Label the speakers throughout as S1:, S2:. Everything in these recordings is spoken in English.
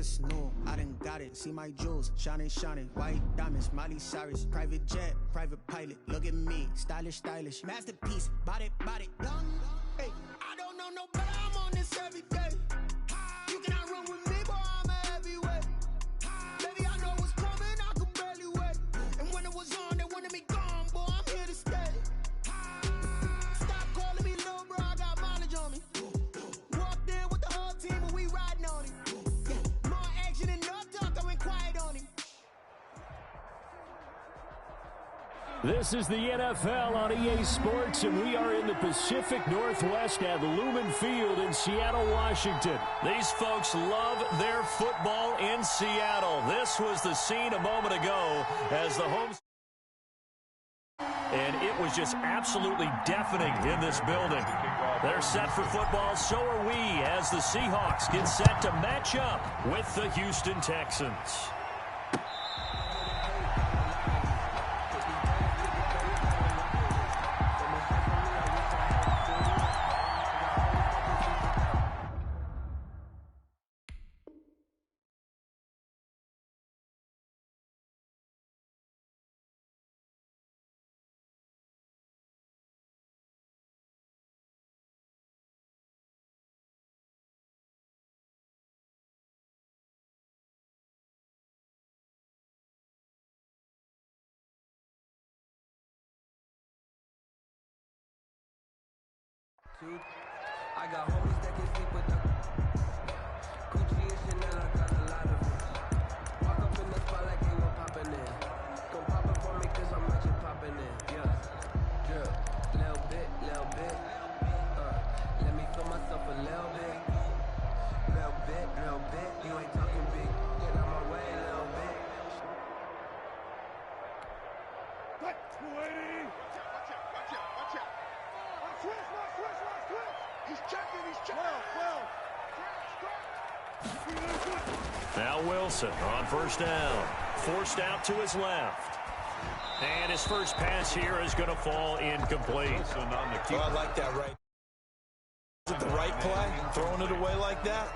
S1: just knew I done got it. See my jewels, shining, shining. White diamonds, Miley Cyrus. Private jet, private pilot. Look at me, stylish, stylish. Masterpiece, body, body. Young, hey, I don't know no better. I'm on this every day. You cannot run with me, boy, I'm a heavyweight. Baby, I know what's coming, I could barely wait. And when it was on, they wanted me gone, boy, I'm here to stay. Stop calling me little bro, I got mileage on me. Walked in with the whole team, and we riding on him. Yeah, more action and no talk, I went quiet on him.
S2: This is the NFL on EA Sports, and we are in the Pacific Northwest at Lumen Field in Seattle, Washington. These folks love their football in Seattle. This was the scene a moment ago as the home... And it was just absolutely deafening in this building. They're set for football, so are we, as the Seahawks get set to match up with the Houston Texans.
S3: I got homies that can sleep with them. Gucci and Chanel, I got a lot of it. Walk up in the spot like ain't no poppin' in. Gon' pop it for me cause I'm magic poppin' in. Yeah, drip, little bit, little bit. Let me feel myself a little bit. Little bit, little bit. You ain't talking big. Get out my way a little bit.
S4: What? 280! Watch out, watch out, watch out. Switch. He's checking, well.
S2: Now Wilson on first down. Forced out to his left. And his first pass here is going to fall incomplete.
S5: Oh, I like that right. Is it the right play? Throwing it away like that?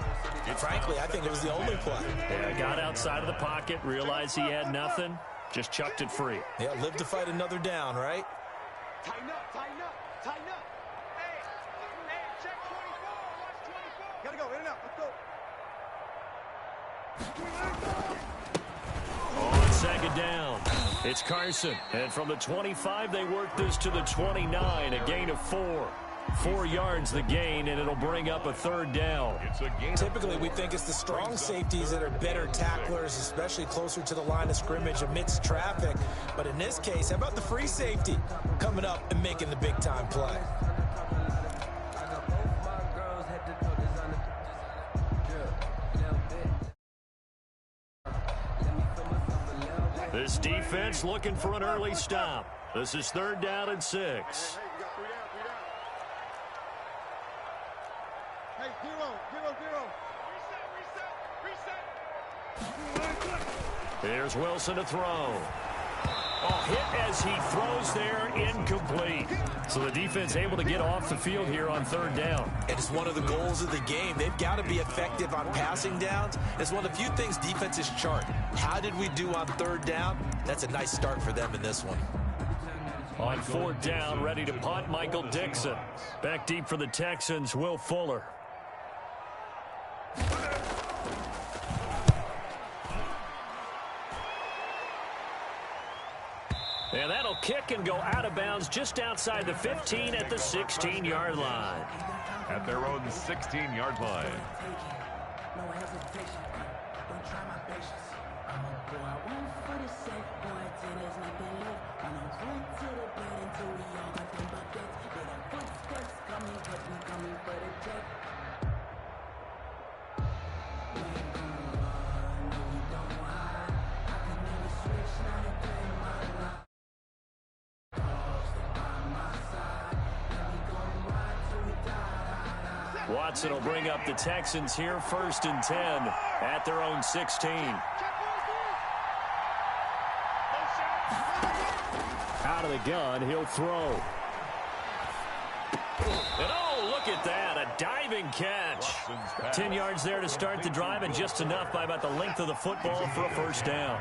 S5: And frankly, I think it was the only play.
S2: Yeah, got outside of the pocket, realized he had nothing, just chucked it free.
S5: Yeah, live to fight another down, right?
S4: Tighten up. Hey, check 24. Watch 24. Gotta go, in and out. Let's go.
S2: On second down, it's Carson. And from the 25, they work this to the 29, a gain of 4. 4 yards the gain, and it'll bring up a third down.
S5: Typically, we think it's the strong safeties that are better tacklers, especially closer to the line of scrimmage amidst traffic. But in this case, how about the free safety coming up and making the big-time play?
S2: This defense looking for an early stop. This is third down and 6.
S4: Hey, hero. Reset.
S2: Here's Wilson to throw. Oh, hit as he throws there, incomplete. So the defense able to get off the field here on third down.
S5: And it's one of the goals of the game. They've got to be effective on passing downs. It's one of the few things defenses chart. How did we do on third down? That's a nice start for them in this one.
S2: On fourth down, ready to punt, Michael Dixon. Back deep for the Texans, Will Fuller. And that'll kick and go out of bounds just outside the 15 at the 16-yard line.
S6: At their own 16-yard line.
S3: No hesitation. Don't try my patience. I'm a boy. I won't for the sake, boy. Till there's nothing left. I'm gonna run to the bed until we all got them buckets. There are footsteps coming, cause we coming for the check. We ain't gonna run, no, we don't hide. I can never switch, now they play my life.
S2: Watson will bring up the Texans here, first and 10 at their own 16. Out of the gun, he'll throw. And oh, look at that, a Diving catch. 10 yards there to start the drive, and just enough by about the length of the football for a first down.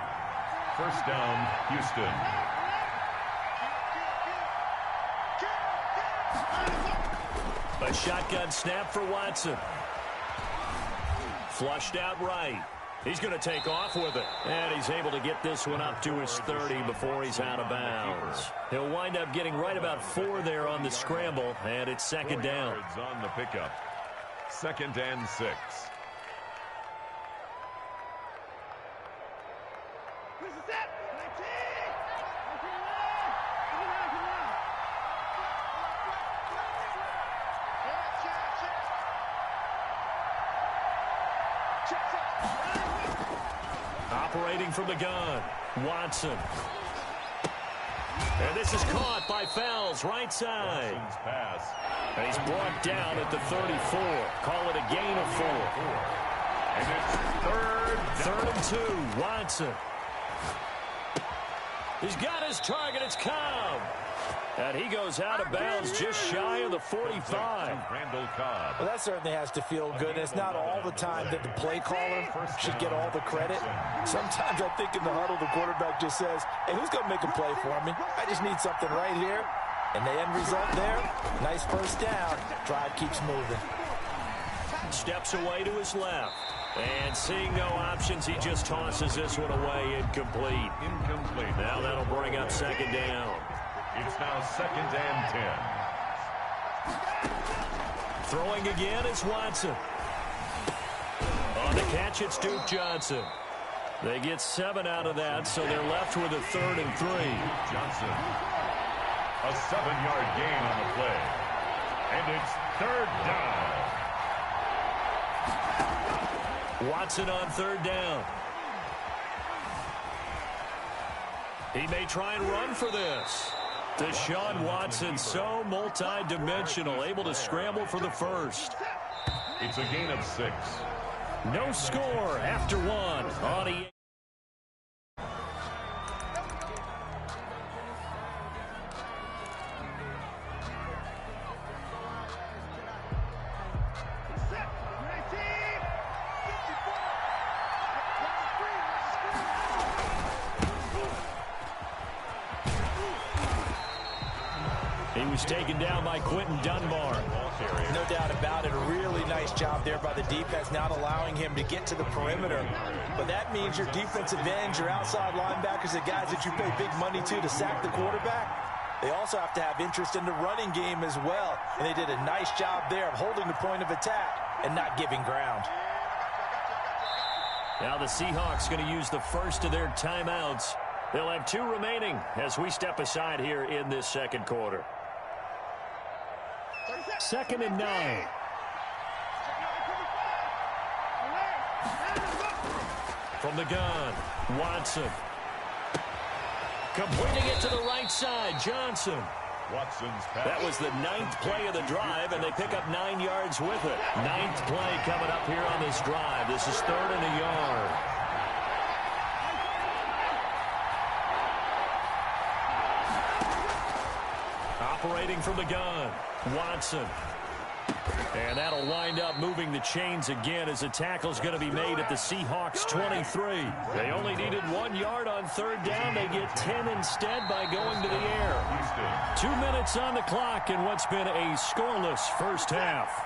S6: First down, Houston.
S2: A shotgun snap for Watson. Flushed out right. He's going to take off with it. And he's able to get this one up to his 30 before he's out of bounds. He'll wind up getting right about 4 there on the scramble, and it's second down.
S6: On the pickup. 2nd and 6.
S2: Operating from the gun, Watson. And this is caught by Fells, right side.
S6: Pass.
S2: And he's brought down at the 34. Call it a gain of 4.
S6: And it's
S2: 3rd and 2, Watson. He's got his target, it's Cobb. And he goes out of bounds just shy of the 45.
S6: Randall Cobb.
S5: Well, that certainly has to feel good. It's not all the time that the play caller should get all the credit. Sometimes I think in the huddle, the quarterback just says, hey, who's going to make a play for me? I just need something right here. And the end result there, nice first down. Drive keeps moving.
S2: Steps away to his left. And seeing no options, he just tosses this one away, incomplete. Now that'll bring up second down.
S6: It's now 2nd and 10.
S2: Throwing again is Watson. On the catch, it's Duke Johnson. They get 7 out of that, so they're left with a 3rd and 3.
S6: Johnson. A 7-yard gain on the play. And it's 3rd down.
S2: Watson on 3rd down. He may try and run for this. Deshaun Watson, so multi-dimensional, able to scramble for the first.
S6: It's a gain of 6.
S2: No score after 1 on EA. He was taken down by Quentin Dunbar.
S5: No doubt about it. A really nice job there by the defense, not allowing him to get to the perimeter. But that means your defensive ends, your outside linebackers, the guys that you pay big money to sack the quarterback, they also have to have interest in the running game as well. And they did a nice job there of holding the point of attack and not giving ground.
S2: Now the Seahawks going to use the first of their timeouts. They'll have 2 remaining as we step aside here in this second quarter. 2nd and 9. From the gun, Watson. Completing it to the right side, Johnson.
S6: Watson's pass.
S2: That was the 9th play of the drive, and they pick up 9 yards with it. 9th play coming up here on this drive. This is 3rd and a yard. Operating from the gun, Watson. And that'll wind up moving the chains again as the tackle's going to be made at the Seahawks 23. They only needed 1 yard on 3rd down. They get 10 instead by going to the air. 2 minutes on the clock in what's been a scoreless first half.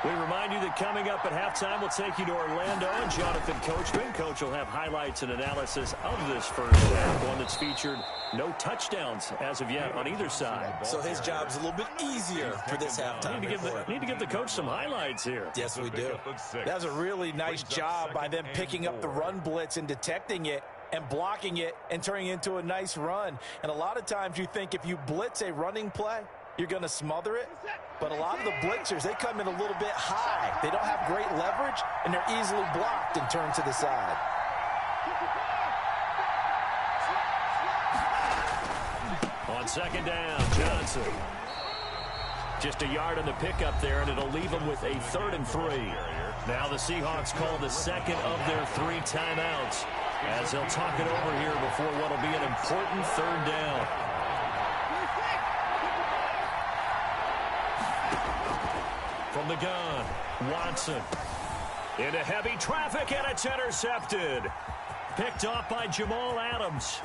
S2: We remind you that coming up at halftime, we'll take you to Orlando and Jonathan Coachman. Coach will have highlights and analysis of this first half, one that's featured no touchdowns as of yet on either side.
S5: So his job's a little bit easier for this halftime.
S2: Need to give the coach some highlights here.
S5: Yes, we do. That was a really nice job by them picking up the run blitz and detecting it and blocking it and turning it into a nice run. And a lot of times you think if you blitz a running play, you're going to smother it. But a lot of the blitzers, they come in a little bit high. They don't have great leverage, and they're easily blocked and turned to the side.
S2: On 2nd down, Johnson. Just a yard on the pickup there, and it'll leave them with a 3rd and 3. Now the Seahawks call the second of their 3 timeouts as they'll talk it over here before what will be an important 3rd down. From the gun, Watson. Into heavy traffic, and it's intercepted. Picked off by Jamal Adams.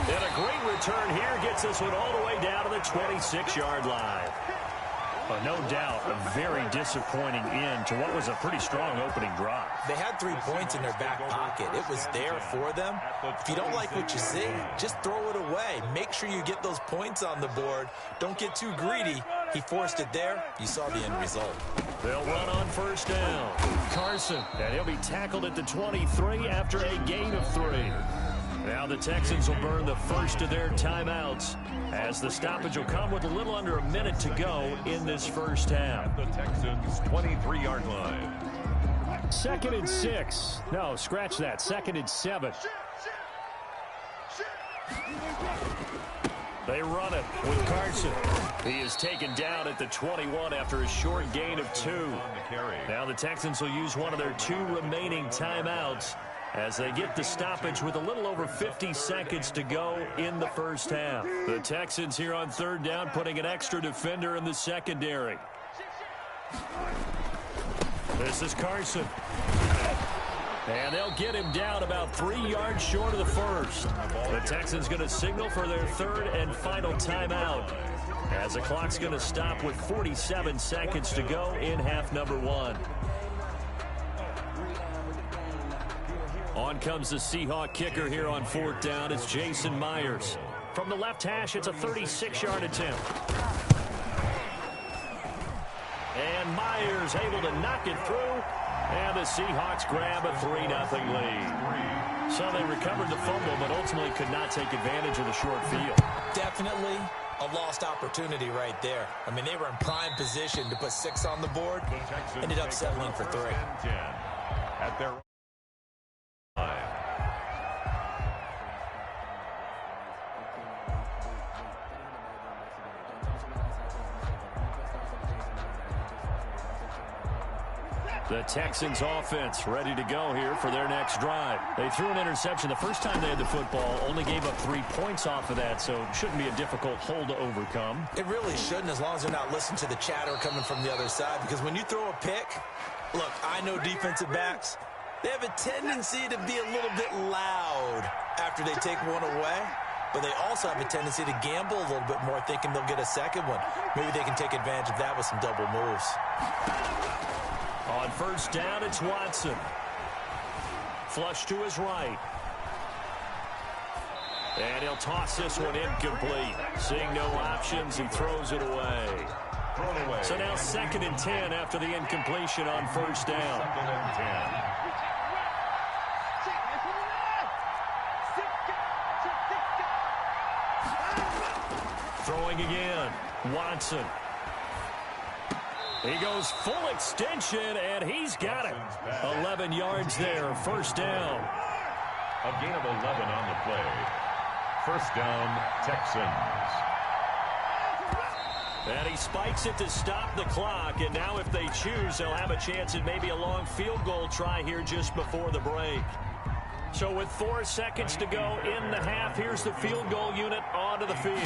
S2: And a great return here gets this one all the way down to the 26-yard line. But no doubt, a very disappointing end to what was a pretty strong opening drive.
S5: They had 3 points in their back pocket. It was there for them. If you don't like what you see, just throw it away. Make sure you get those points on the board. Don't get too greedy. He forced it there. You saw the end result.
S2: They'll run on first down. Carson, and he'll be tackled at the 23 after a gain of 3. Now the Texans will burn the first of their timeouts as the stoppage will come with a little under a minute to go in this first half.
S6: The Texans' 23-yard line.
S2: 2nd and 6. No, scratch that. 2nd and 7. They run it with Carson. He is taken down at the 21 after a short gain of 2. Now the Texans will use one of their 2 remaining timeouts as they get the stoppage with a little over 50 seconds to go in the first half. The Texans here on 3rd down putting an extra defender in the secondary. This is Carson. And they'll get him down about 3 yards short of the first. The Texans going to signal for their 3rd and final timeout as the clock's going to stop with 47 seconds to go in half number 1. On comes the Seahawk kicker here on 4th down. It's Jason Myers. From the left hash, it's a 36-yard attempt. And Myers able to knock it through. And the Seahawks grab a 3-0 lead. So they recovered the fumble, but ultimately could not take advantage of the short field.
S5: Definitely a lost opportunity right there. I mean, they were in prime position to put 6 on the board. Ended up settling for 3.
S6: At their
S2: The Texans offense ready to go here for their next drive. They threw an interception the first time they had the football, only gave up 3 points off of that, so it shouldn't be a difficult hole to overcome.
S5: It really shouldn't, as long as they're not listening to the chatter coming from the other side, because when you throw a pick, look, I know defensive backs, they have a tendency to be a little bit loud after they take one away, but they also have a tendency to gamble a little bit more, thinking they'll get a second one. Maybe they can take advantage of that with some double moves.
S2: On first down, it's Watson. Flush to his right. And he'll toss this one incomplete. Seeing no options, he throws it away. So now 2nd and 10 after the incompletion on first down.
S6: 2nd and 10.
S2: Throwing again. Watson. He goes full extension, and he's got it. 11 yards there, first down.
S6: A gain of 11 on the play. First down, Texans.
S2: And he spikes it to stop the clock, and now if they choose, they'll have a chance at maybe a long field goal try here just before the break. So with 4 seconds to go in the half, here's the field goal unit onto the field.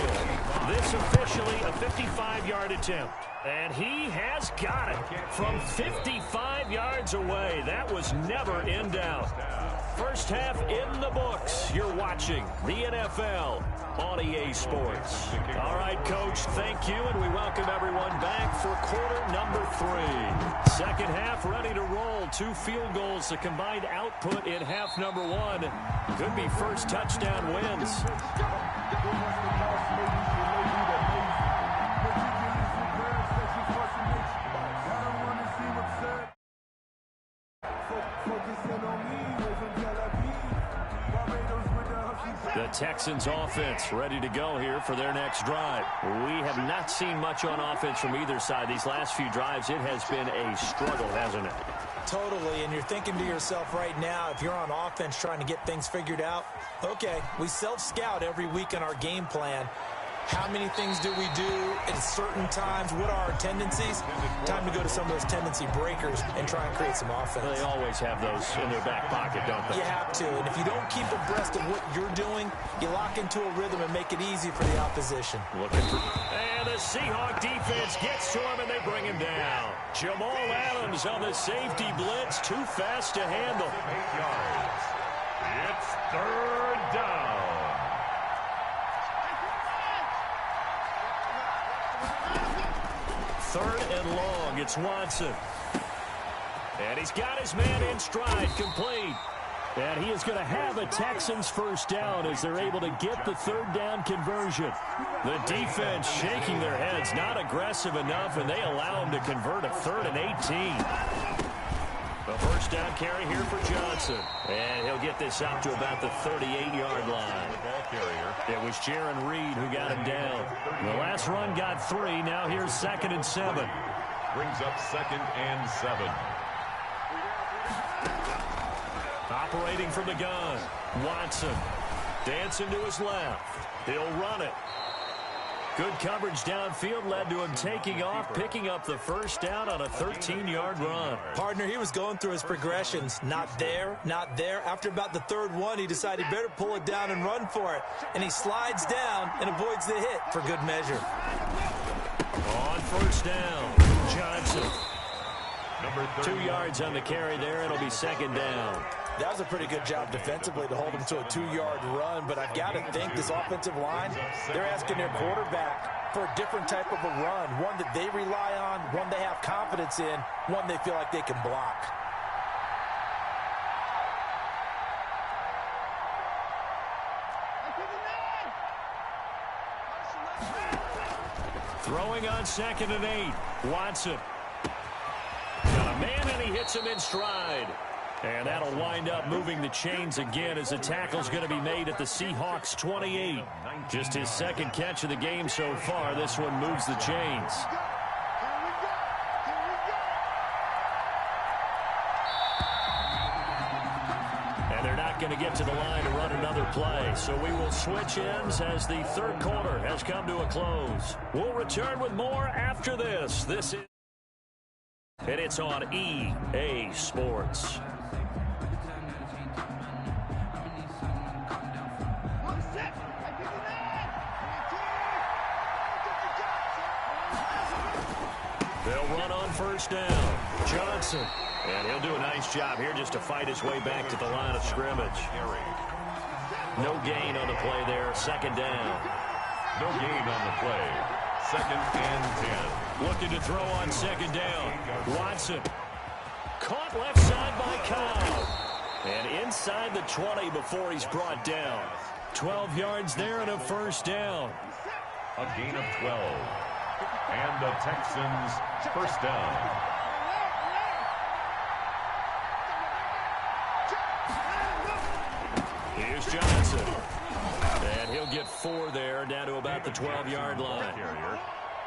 S2: This officially a 55-yard attempt. And he has got it from 55 yards away. That was never in doubt. First half in the books. You're watching the NFL on EA Sports. All right, Coach, thank you, and we welcome everyone back for quarter number 3. Second half ready to roll. 2 field goals, the combined output in half number 1. Could be first touchdown wins. The Texans offense ready to go here for their next drive. We have not seen much on offense from either side. These last few drives, it has been a struggle, hasn't it?
S5: Totally, and you're thinking to yourself right now, if you're on offense trying to get things figured out, okay, we self-scout every week in our game plan. How many things do we do at certain times? What are our tendencies? Time to go to some of those tendency breakers and try and create some offense.
S2: They always have those in their back pocket, don't they?
S5: You have to. And if you don't keep abreast of what you're doing, you lock into a rhythm and make it easy for the opposition.
S2: And the Seahawk defense gets to him, and they bring him down. Jamal Adams on the safety blitz, too fast to handle.
S6: 8 yards. It's third down.
S2: Third and long, it's Watson. And he's got his man in stride, complete. And he is going to have a Texans first down as they're able to get the third down conversion. The defense shaking their heads, not aggressive enough, and they allow him to convert a 3rd and 18. The first down carry here for Johnson. And he'll get this out to about the 38-yard line. It was Jaron Reed who got him down. The last run got 3. Now here's 2nd and 7.
S6: Brings up 2nd and 7.
S2: Operating from the gun, Watson dancing to his left. He'll run it. Good coverage downfield led to him taking off, picking up the first down on a 13-yard run.
S5: Partner, he was going through his progressions. Not there, not there. After about the 3rd one, he decided he better pull it down and run for it. And he slides down and avoids the hit for good measure.
S2: On first down, Johnson.
S6: Number
S2: 2 yards on the carry there. It'll be 2nd down.
S5: That was a pretty good job defensively to hold him to a 2-yard run, but I've got to think this offensive line, they're asking their quarterback for a different type of a run, one that they rely on, one they have confidence in, one they feel like they can block.
S2: Throwing on 2nd and 8, Watson. Got a man and he hits him in stride. And that'll wind up moving the chains again as the tackle's going to be made at the Seahawks 28. Just his 2nd catch of the game so far. This one moves the chains. And they're not going to get to the line to run another play. So we will switch ends as the 3rd quarter has come to a close. We'll return with more after this. This is... And it's on EA Sports. They'll run on first down. Johnson. And he'll do a nice job here just to fight his way back to the line of scrimmage. No gain on the play there. 2nd down.
S6: No gain on the play. 2nd and 10.
S2: Looking to throw on 2nd down. Watson. Caught left side by Cobb. And inside the 20 before he's brought down. 12 yards there and a first down.
S6: A gain of 12. And the Texans first down.
S2: Here's Johnson. And he'll get 4 there, down to about the 12-yard line.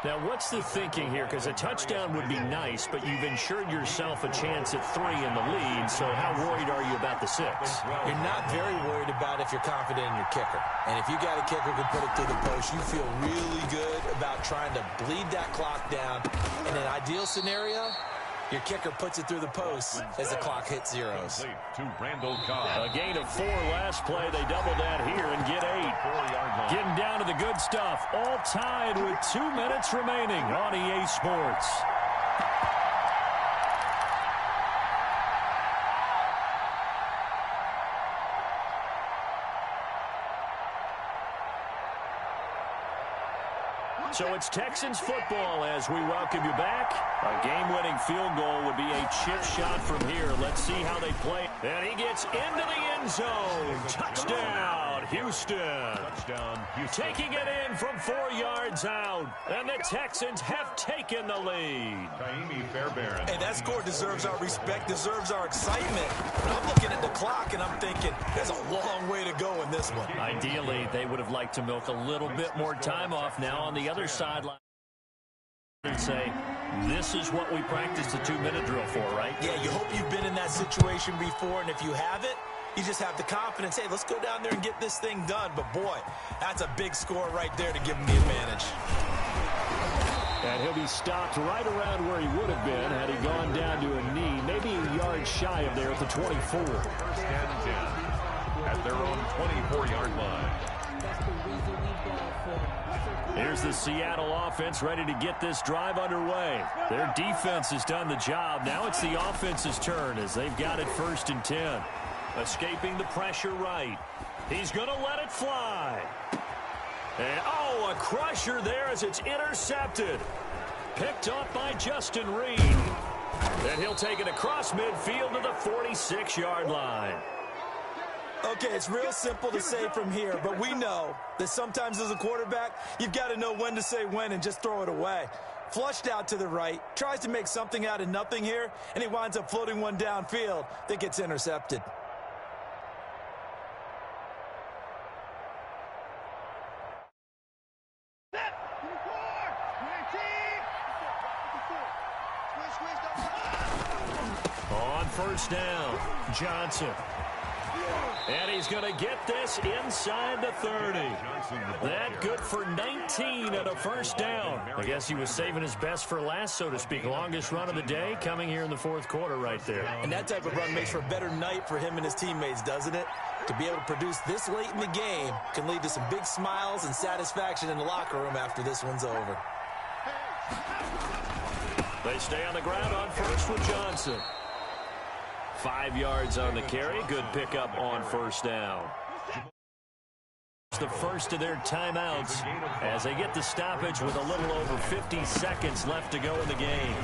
S2: Now, what's the thinking here? Because a touchdown would be nice, but you've ensured yourself a chance at 3 in the lead, so how worried are you about the 6?
S5: You're not very worried about if you're confident in your kicker. And if you got a kicker who can put it through the post, you feel really good about trying to bleed that clock down. In an ideal scenario, your kicker puts it through the post as the clock hits zeros.
S6: To Randall Cobb.
S2: A gain of 4 last play. They double that here and get 8. Getting down to the good stuff. All tied with 2 minutes remaining on EA Sports. So it's Texans football as we welcome you back. A game-winning field goal would be a chip shot from here. Let's see how they play. And he gets into the end zone. Touchdown, Houston.
S6: Touchdown, Houston.
S2: Taking it in from 4 yards out. And the Texans have taken the lead.
S6: Kaimi Fairbairn.
S5: Hey, that score deserves our respect, deserves our excitement. I'm looking at the clock and I'm thinking, there's a long way to go in this one.
S2: Ideally, they would have liked to milk a little bit more time off now on the other sideline and say, this is what we practiced the 2-minute drill for, right?
S5: Yeah, you hope you've been in that situation before, and if you haven't, You just have the confidence, hey, let's go down there and get this thing done. But, boy, that's a big score right there to give him the advantage.
S2: And he'll be stopped right around where he would have been had he gone down to a knee, maybe a yard shy of there at the 24.
S6: First and 10 at their own 24-yard line.
S2: Here's the Seattle offense ready to get this drive underway. Their defense has done the job. Now it's the offense's turn as they've got it 1st and 10. Escaping the pressure right. He's going to let it fly. And, oh, a crusher there as it's intercepted. Picked up by Justin Reed. And he'll take it across midfield to the 46-yard line.
S5: Okay, it's real simple to say from here, but we know that sometimes as a quarterback, you've got to know when to say when and just throw it away. Flushed out to the right, tries to make something out of nothing here, and he winds up floating one downfield that gets intercepted.
S2: On 1st down, Johnson. And he's going to get this inside the 30. That good for 19 at a 1st down. I guess he was saving his best for last, so to speak. Longest run of the day coming here in the 4th quarter right there.
S5: And that type of run makes for a better night for him and his teammates, doesn't it? To be able to produce this late in the game can lead to some big smiles and satisfaction in the locker room after this one's over.
S2: They stay on the ground on 1st with Johnson. 5 yards on the carry. Good pickup on 1st down. It's the first of their timeouts as they get the stoppage with a little over 50 seconds left to go in the game.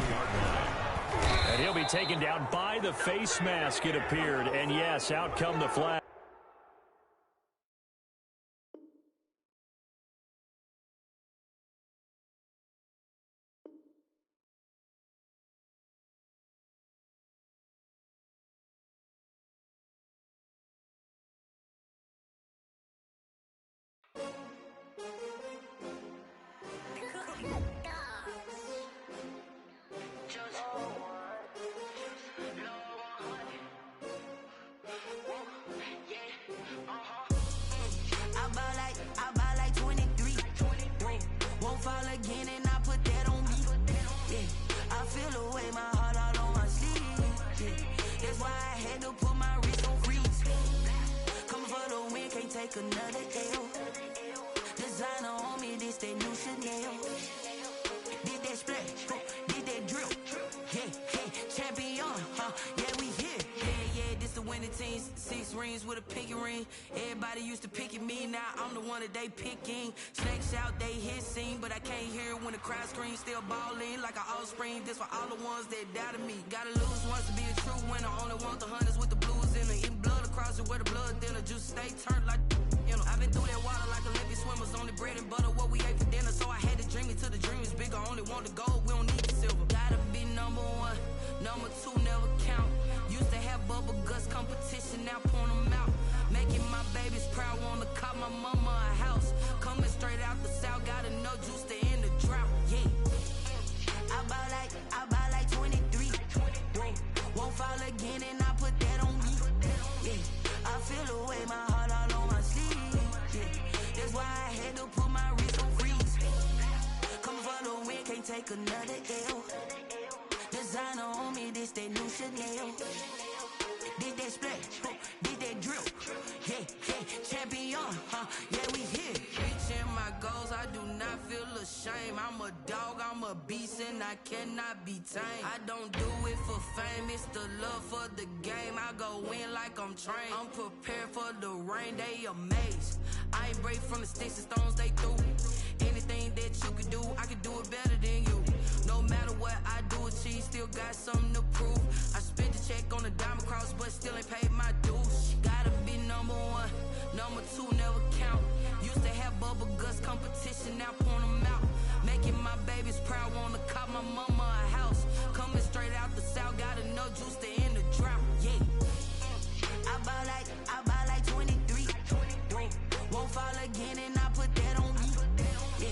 S2: And he'll be taken down by the face mask, it appeared. And, yes, out come the flag.
S7: Another L. Designer on me, this that new Chanel. Did that splash, did that drill. Yeah, champion, yeah, we here. Yeah, this the winning team. 6 rings with a pinky ring. Everybody used to picking me, now I'm the one that they picking. Snakes out, they hissing, but I can't hear when the crowd screams. Still balling like an offspring. This for all the ones that doubted me. Gotta lose once to be a true winner. Only want the hunters with the blues in it. Eating blood across it where the blood thinner. Juice stay turned like. I've been through that water like Olympic swimmers. Only bread and butter, what we ate for dinner. So I had to dream it till the dream is bigger. Only want the gold, we don't need the silver. Gotta be number 1, number 2 never count. Used to have bubble guts competition, now point them out. Making my babies proud, wanna cop my mama a house. Coming straight out the south, gotta know juice to end the drought. Yeah, I buy like 23. Won't fall again and I put that on me. Yeah, I feel the way my heart all on my sleeve. That's why I had to put my wrist on freeze. Coming for the win, can't take another L. Designer on me, this that new Chanel. Did that splash, did that drill. Yeah, champion, yeah, we here. Reaching my goals, I do not feel ashamed. I'm a dog, I'm a beast, and I cannot be tamed. I don't do it for fame, it's the love for the game. I go in like I'm trained. I'm prepared for the rain, they amazed. I ain't break from the sticks and stones they threw. Anything that you can do, I can do it better than you. No matter what I do, achieve, still got something to prove. I spent the check on the diamond cross, but still ain't paid my dues. Gotta be number 1, number 2 never count. Used to have bubble guts competition, now point them out. Making my babies proud, wanna cop my mama a house. Coming straight out the south, gotta know juice to end the drought. Yeah, I buy like 23. Won't fall again and I put that on me. Yeah,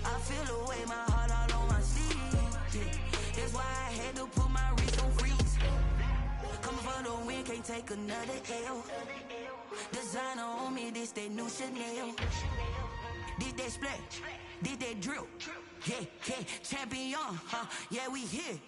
S7: I feel the way my heart all on my sleeve. Yeah, that's why I had to put my wrist on freeze. Coming for the win, can't take another L. that new Chanel. Did that splash, did that drill. Yeah, yeah, champion, yeah, we here.